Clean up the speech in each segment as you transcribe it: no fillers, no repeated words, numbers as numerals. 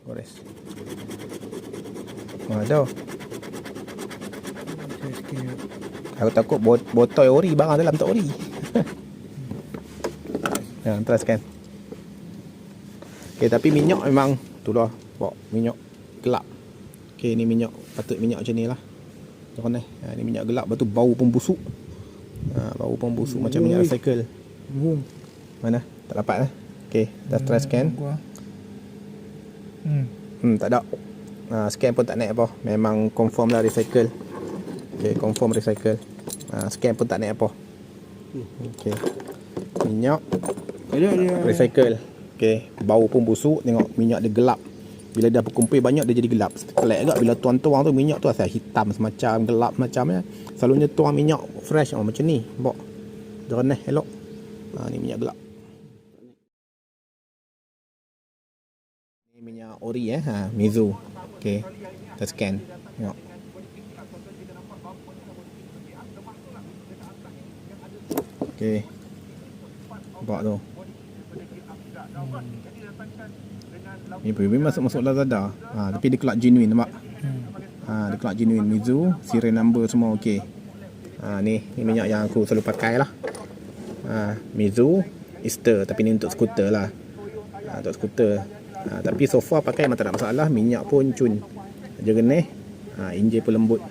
Gores. Dah. Aku takut botol ori, barang dalam tak ori. Ya, teruskan. Okay, tapi minyak memang tu lah, bawa minyak gelap. Okay, ni minyak, patut minyak macam ni lah. Jangan ni minyak gelap, lepas tu bau pun busuk. Bau pun busuk macam minyak recycle. Mana? Tak dapat lah. Okay, dah try scan. Tak ada. Scan pun tak naik apa. Memang confirm lah recycle. Okay, confirm recycle. Scan pun tak naik apa. Okay, minyak recycle. Okay, bau pun busuk. Tengok minyak dia gelap. Bila dah berkumpul banyak dia jadi gelap. Kelak agak bila tuang-tuang tu minyak tu asal hitam semacam, gelap macam. Selalunya tuang minyak fresh macam ni. Bawa jernih elok. Ni minyak gelap. Ni minyak ori Mizu. Okay, kita scan. Tengok. Okay, nampak tu. Ni masuk Lazada. Tapi dia kelak genuine, nampak? Dia kelak genuine. Mizu, serial number semua okey. Ni minyak yang aku selalu pakai lah. Mizu Easter, tapi ni untuk skuter lah. Untuk skuter. Tapi so far pakai memang tak ada masalah. Minyak pun cun, jernih. Enjin pun lembut.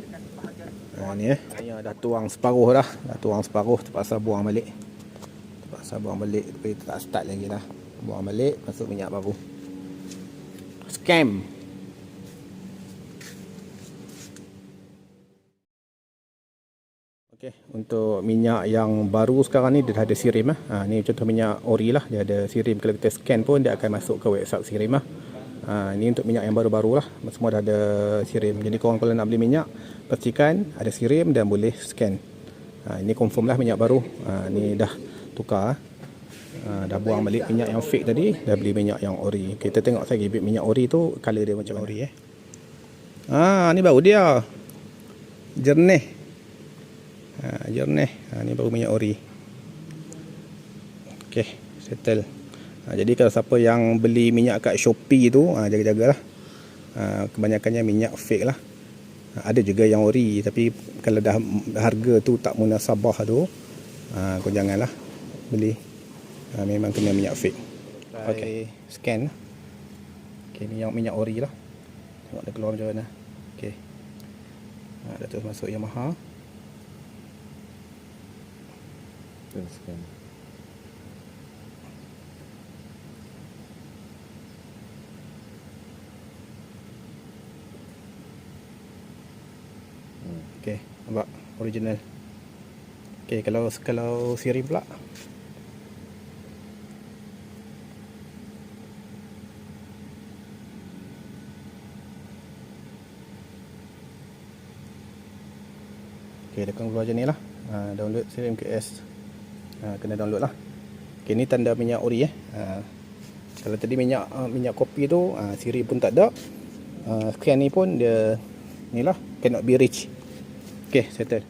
Ni dah tuang separuh dah. Terpaksa buang balik. Tapi tak start lagi dah. Buang balik, masuk minyak baru. Scam. Okey, untuk minyak yang baru sekarang ni dia dah ada sirim ni contoh minyak ori lah, dia ada sirim. Kalau kita scan pun dia akan masuk ke website sirim ni untuk minyak yang baru-baru lah, semua dah ada sirim. Jadi korang kalau nak beli minyak, pastikan ada sirim dan boleh scan. Ini confirm lah minyak baru. Ni dah tukar. Dah buang balik minyak yang fake tadi, dah beli minyak yang ori. Kita tengok lagi minyak ori tu color dia macam ori ni baru dia. Jernih. Ni baru minyak ori. Okey, settle. Jadi kalau siapa yang beli minyak kat Shopee tu, jaga-jagalah. Kebanyakannya minyak fake lah. Ada juga yang ori, tapi kalau dah harga tu tak munasabah tu, kau janganlah beli. Memang kena minyak fake. Okey, scan. Okey, ni yang minyak ori lah. Tengok dia keluar macam mana. Okey. Dah terus masuk Yamaha. Terus scan. Okey, nampak original. Okey, kalau siri pula. Okey, dia akan keluar macam ni lah. Download Serim KS. Kena download lah. Okey, ni tanda minyak ori Kalau tadi minyak kopi tu siri pun tak ada. Scan ni pun dia ni lah, cannot be reached. Okey, settle.